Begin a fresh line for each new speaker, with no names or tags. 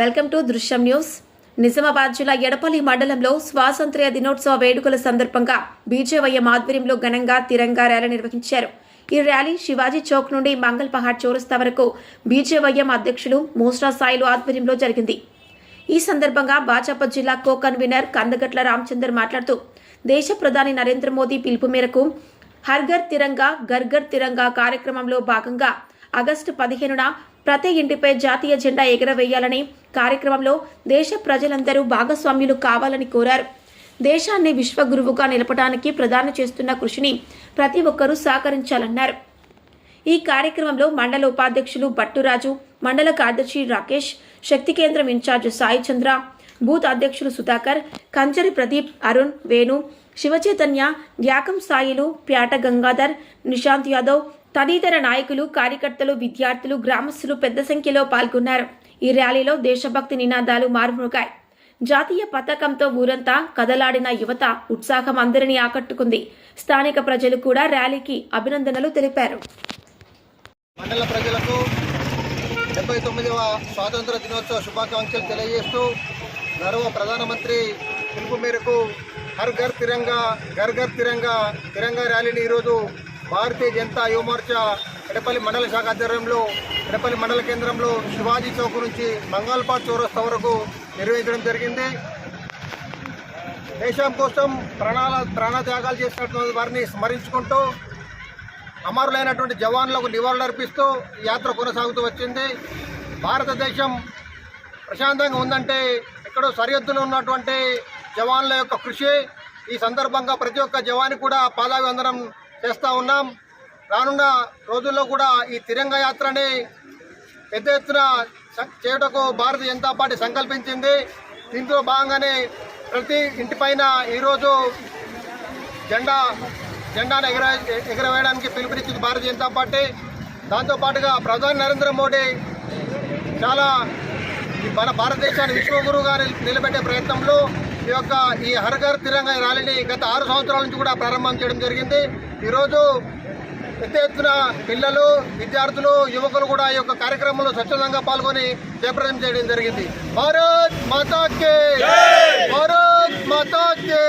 Welcome to దృశ్యం news. Nizamabad జిల్లా ఎడపల్లి మండలంలో స్వాతంత్ర్య దినోత్సవ వేడుకల సందర్భంగా బీజేవైఎం ఆధ్వర్యంలో ఘనంగా తిరంగా ర్యాలీ నిర్వహించారు. ఈ ర్యాలీ శివాజీ చౌక్ నుండి మంగళ్ పహాడ్ చౌరస్తా వరకు బీజేవైఎం అధ్యక్షులు మోస్రా సాయిలు ఆధ్వర్యంలో జరిగింది. ఈ సందర్భంగా భాజపా జిల్లా కో కన్వీనర్ కందగట్ల రామచందర్ మాట్లాడుతూ దేశ ప్రధాని నరేంద్ర మోదీ పిలుపు మేరకు హర్ ఘర్ తిరంగా ఘర్ ఘర్ తిరంగా కార్యక్రమంలో భాగంగా ఆగస్టు 15న ప్రతి ఇంటిపై జాతీయ జెండా ఎగరవేయాలని, కార్యక్రమంలో దేశ ప్రజలందరూ భాగస్వామ్యులు కావాలని కోరారు. దేశాన్ని విశ్వగురువుగా నిలపడానికి ప్రధాని చేస్తున్న కృషిని ప్రతి ఒక్కరూ సహకరించాలన్నారు. ఈ కార్యక్రమంలో మండల ఉపాధ్యక్షులు బట్టురాజు, మండల కార్యదర్శి రాకేష్, శక్తి కేంద్రం ఇన్ఛార్జ్ సాయి చంద్ర, బూత్ అధ్యక్షులు సుధాకర్, కంచరి ప్రదీప్, అరుణ్, వేణు, శివచైతన్య, యాకం సాయిలు, ప్యాట గంగాధర్, నిశాంత్ యాదవ్ తదితర నాయకులు, కార్యకర్తలు, విద్యార్థులు, గ్రామస్తులు పెద్ద సంఖ్యలో పాల్గొన్నారు. ఈ ర్యాలీలో దేశభక్తి నినాదాలు మారుమోగాయి. జాతీయ పతాకంతో ఊరంతా కదలాడిన యువత ఉత్సాహం అందరినీ ఆకట్టుకుంది. స్థానిక ప్రజలు కూడా ర్యాలీకి అభినందనలు తెలిపారు.
మండల ప్రజలకు 79వ స్వాతంత్ర దినోత్సవ శుభాకాంక్షలు తెలియజేస్తూ గౌరవ ప్రధానమంత్రి పిలుపు మేరకు హర్ ఘర్ తిరంగా ఘర్ ఘర్ తిరంగా తిరంగా ర్యాలీని ఈరోజు భారతీయ జనతా యువ మోర్చా ఎడపల్లి మండల శాఖ ఆధ్వర్యంలో ఎడపల్లి మండల కేంద్రంలో శివాజీ చౌక్ నుంచి మంగళపాడ్ చౌరస్తా వరకు నిర్వహించడం జరిగింది. దేశం కోసం ప్రాణత్యాగాలు చేసినటువంటి వారిని స్మరించుకుంటూ అమరులైనటువంటి జవాన్లకు నివాళులర్పిస్తూ యాత్ర కొనసాగుతూ వచ్చింది. భారతదేశం ప్రశాంతంగా ఉందంటే ఎక్కడో సరిహద్దులో ఉన్నటువంటి జవాన్ల యొక్క కృషి. ఈ సందర్భంగా ప్రతి ఒక్క జవాన్ కూడా పాదాభివందనం చేస్తూ ఉన్నాం. రానున్న రోజుల్లో కూడా ఈ తిరంగా యాత్రని పెద్ద ఎత్తున చేయటకు భారతీయ జనతా పార్టీ సంకల్పించింది. దీంతో భాగంగానే ప్రతి ఇంటిపైన ఈరోజు జెండాను ఎగరవేయడానికి పిలుపునిచ్చింది భారతీయ జనతా పార్టీ. దాంతోపాటుగా ప్రధాని నరేంద్ర మోడీ చాలా మన భారతదేశాన్ని విశ్వగురువుగా నిలబెట్టే ప్రయత్నంలో ఈ హర్ ఘర్ తిరంగా ర్యాలీని గత 6 సంవత్సరాల నుంచి కూడా ప్రారంభం చేయడం జరిగింది. ఈరోజు పెద్ద ఎత్తున పిల్లలు, విద్యార్థులు, యువకులు కూడా ఈ యొక్క కార్యక్రమంలో స్వచ్ఛందంగా పాల్గొని జయప్రదం చేయడం జరిగింది. భారత్ మాతా కే, భారత్ మాతా కే.